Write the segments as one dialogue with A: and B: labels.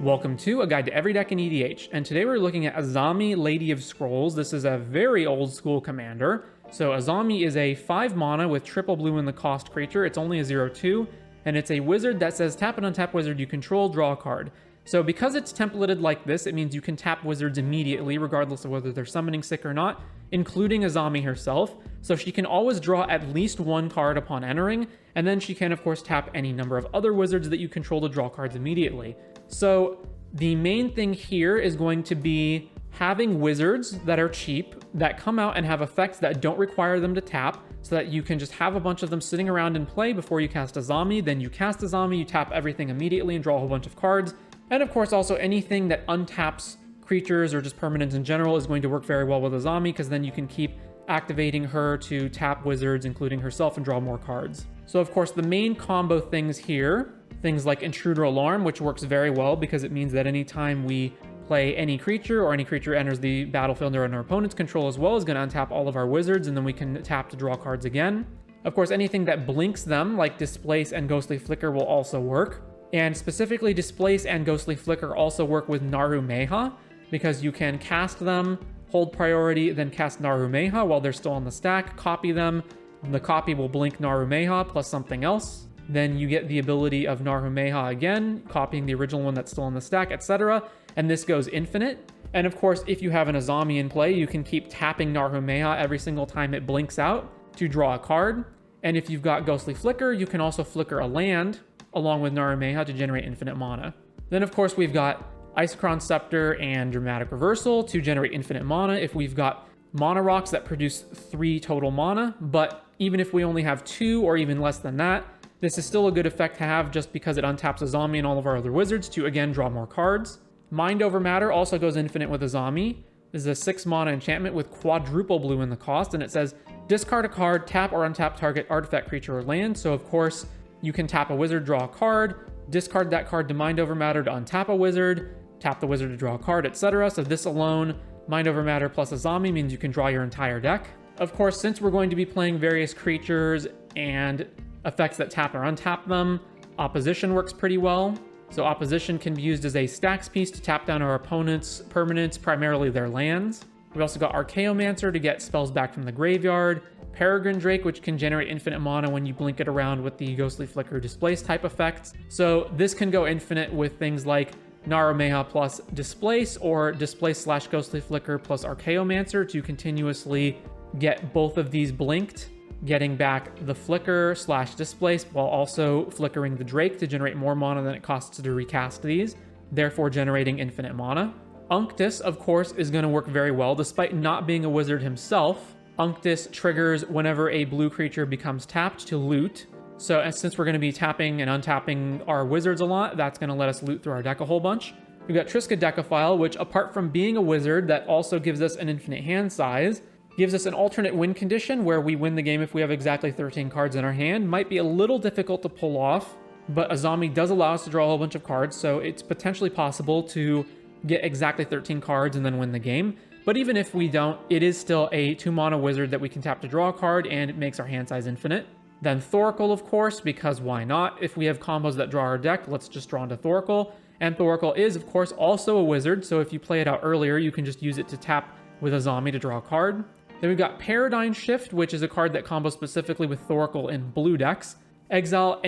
A: Welcome to A Guide to Every Deck in EDH, and today we're looking at Azami, Lady of Scrolls. This is a very old school commander. So Azami is a 5 mana with triple blue in the cost creature. It's only a 0/2, and it's a wizard that says tap an untap wizard you control, draw a card. So because it's templated like this, it means you can tap wizards immediately, regardless of whether they're summoning sick or not, including Azami herself. So she can always draw at least one card upon entering, and then she can of course tap any number of other wizards that you control to draw cards immediately. So the main thing here is going to be having wizards that are cheap, that come out and have effects that don't require them to tap, so that you can just have a bunch of them sitting around in play before you cast Azami. Then you cast Azami, you tap everything immediately and draw a whole bunch of cards. And of course also anything that untaps creatures or just permanents in general is going to work very well with Azami, because then you can keep activating her to tap wizards, including herself, and draw more cards. So of course the main combo things here, things like Intruder Alarm, which works very well because it means that anytime we play any creature or any creature enters the battlefield under our opponent's control as well, is going to untap all of our wizards, and then we can tap to draw cards again. Of course, anything that blinks them, like Displace and Ghostly Flicker, will also work. And specifically, Displace and Ghostly Flicker also work with Narumeha, because you can cast them, hold priority, then cast Narumeha while they're still on the stack, copy them. The copy will blink Narumeha plus something else. Then you get the ability of Narumeha again, copying the original one that's still on the stack, etc. And this goes infinite. And of course, if you have an Azami in play, you can keep tapping Narumeha every single time it blinks out to draw a card. And if you've got Ghostly Flicker, you can also flicker a land along with Narumeha to generate infinite mana. Then of course we've got Isochron Scepter and Dramatic Reversal to generate infinite mana if we've got mana rocks that produce 3 total mana. But even if we only have 2 or even less than that, this is still a good effect to have just because it untaps Azami and all of our other wizards to again draw more cards. Mind Over Matter also goes infinite with Azami. This is a 6 mana enchantment with quadruple blue in the cost, and it says discard a card, tap or untap target artifact, creature, or land. So of course you can tap a wizard, draw a card, discard that card to Mind Over Matter to untap a wizard, tap the wizard to draw a card, etc. So this alone, Mind Over Matter plus Azami, means you can draw your entire deck. Of course, since we're going to be playing various creatures and effects that tap or untap them, Opposition works pretty well. So Opposition can be used as a stacks piece to tap down our opponent's permanents, primarily their lands. We've also got Archaeomancer to get spells back from the graveyard, Peregrine Drake, which can generate infinite mana when you blink it around with the Ghostly Flicker Displace type effects. So this can go infinite with things like Narumeha plus Displace, or Displace/Ghostly Flicker plus Archaeomancer to continuously get both of these blinked, getting back the Flicker/Displace while also flickering the Drake to generate more mana than it costs to recast these, therefore generating infinite mana. Unctus, of course, is going to work very well. Despite not being a wizard himself, Unctus triggers whenever a blue creature becomes tapped to loot. So since we're going to be tapping and untapping our wizards a lot, that's going to let us loot through our deck a whole bunch. We've got Triskaidekaphile, which apart from being a wizard that also gives us an infinite hand size, gives us an alternate win condition where we win the game if we have exactly 13 cards in our hand. Might be a little difficult to pull off, but Azami does allow us to draw a whole bunch of cards, so it's potentially possible to get exactly 13 cards and then win the game. But even if we don't, it is still a 2 mana wizard that we can tap to draw a card, and it makes our hand size infinite. Then Thoracle, of course, because why not? If we have combos that draw our deck, let's just draw into Thoracle. And Thoracle is, of course, also a wizard, so if you play it out earlier, you can just use it to tap with Azami to draw a card. Then we've got Paradigm Shift, which is a card that combos specifically with Thoracle in blue decks. Exile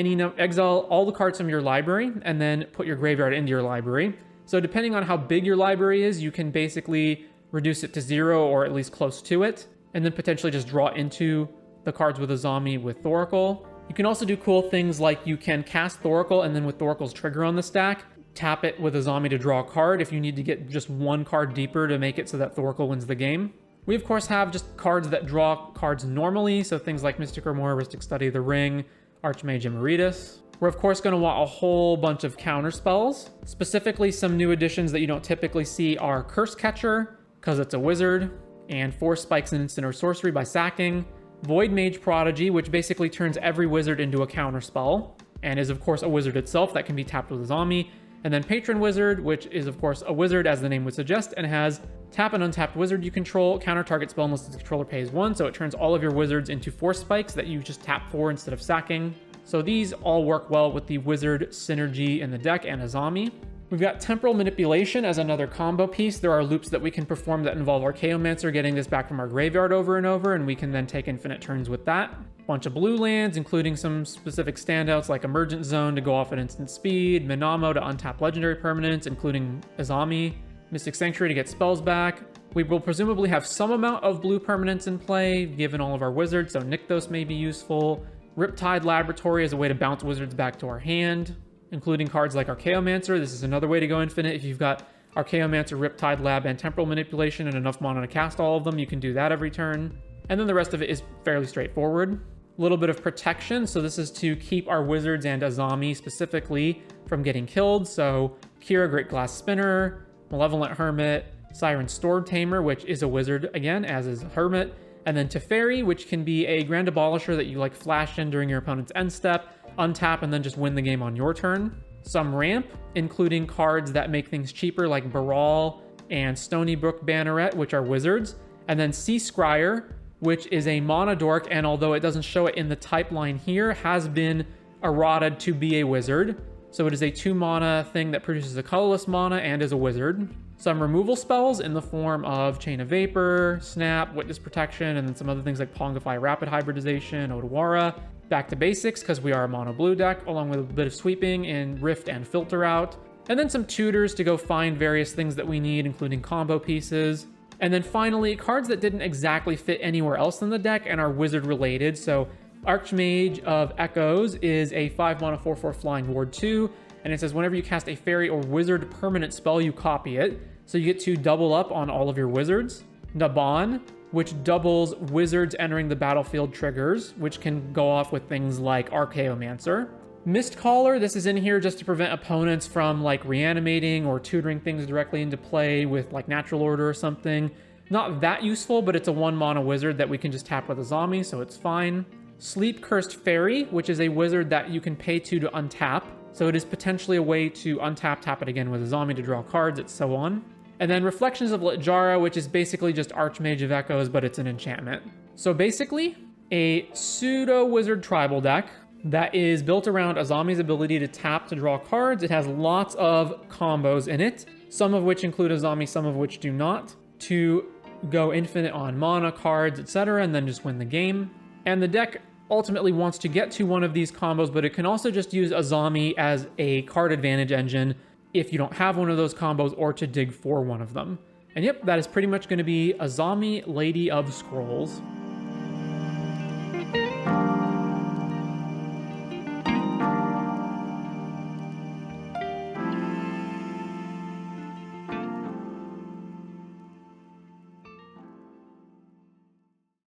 A: all the cards from your library, and then put your graveyard into your library. So depending on how big your library is, you can basically reduce it to 0 or at least close to it, and then potentially just draw into the cards with Azami with Thoracle. You can also do cool things like you can cast Thoracle, and then with Thoracle's trigger on the stack, tap it with Azami to draw a card if you need to get just one card deeper to make it so that Thoracle wins the game. We of course have just cards that draw cards normally, so things like Mystic Armor, Ristic Study of the Ring, Archmage Emeritus. We're of course going to want a whole bunch of counter spells. Specifically, some new additions that you don't typically see are Curse Catcher, because it's a wizard, and Force Spikes an instant or sorcery by sacking. Void Mage Prodigy, which basically turns every wizard into a counter spell, and is of course a wizard itself that can be tapped with Azami. And then Patron Wizard, which is of course a wizard as the name would suggest, and has tap an untapped wizard you control, counter target spell unless the controller pays 1, so it turns all of your wizards into Force Spikes that you just tap for instead of sacking. So these all work well with the wizard synergy in the deck and Azami. We've got Temporal Manipulation as another combo piece. There are loops that we can perform that involve Archaeomancer getting this back from our graveyard over and over, and we can then take infinite turns with that. Bunch of blue lands, including some specific standouts like Emergent Zone to go off at instant speed, Minamo to untap legendary permanents, including Azami, Mystic Sanctuary to get spells back. We will presumably have some amount of blue permanents in play, given all of our wizards, so Nykthos may be useful. Riptide Laboratory is a way to bounce wizards back to our hand, including cards like Archaeomancer. This is another way to go infinite. If you've got Archaeomancer, Riptide Lab, and Temporal Manipulation and enough mana to cast all of them, you can do that every turn. And then the rest of it is fairly straightforward. A little bit of protection, so this is to keep our wizards and Azami specifically from getting killed. So Kira, Great Glass Spinner, Malevolent Hermit, Siren Stored Tamer, which is a wizard again, as is Hermit, and then Teferi, which can be a Grand Abolisher that you like flash in during your opponent's end step, untap, and then just win the game on your turn. Some ramp, including cards that make things cheaper like Baral and Stony Brook Banneret, which are wizards, and then Sea Scryer, which is a mana dork, and although it doesn't show it in the type line here, has been errated to be a wizard. So it is a 2 mana thing that produces a colorless mana and is a wizard. Some removal spells in the form of Chain of Vapor, Snap, Witness Protection, and then some other things like Pongify Rapid Hybridization, Odawara. Back to basics, because we are a mono blue deck, along with a bit of sweeping in Rift and Filter Out. And then some tutors to go find various things that we need, including combo pieces. And then finally, cards that didn't exactly fit anywhere else in the deck and are wizard related. So Archmage of Echoes is a 5 mana 4/4 flying ward 2, and it says whenever you cast a fairy or wizard permanent spell, you copy it. So you get to double up on all of your wizards. Naban, which doubles wizards entering the battlefield triggers, which can go off with things like Archaeomancer. Mistcaller, this is in here just to prevent opponents from like reanimating or tutoring things directly into play with like Natural Order or something. Not that useful, but it's a 1 mana wizard that we can just tap with Azami, so it's fine. Sleep Cursed Fairy, which is a wizard that you can pay to untap. So it is potentially a way to untap, tap it again with Azami to draw cards, and so on. And then Reflections of Litjara, which is basically just Archmage of Echoes, but it's an enchantment. So basically, a pseudo-wizard tribal deck that is built around Azami's ability to tap to draw cards. It has lots of combos in it, some of which include Azami, some of which do not, to go infinite on mana, cards, etc., and then just win the game. And the deck ultimately wants to get to one of these combos, but it can also just use Azami as a card advantage engine if you don't have one of those combos, or to dig for one of them. And yep, that is pretty much going to be Azami, Lady of Scrolls.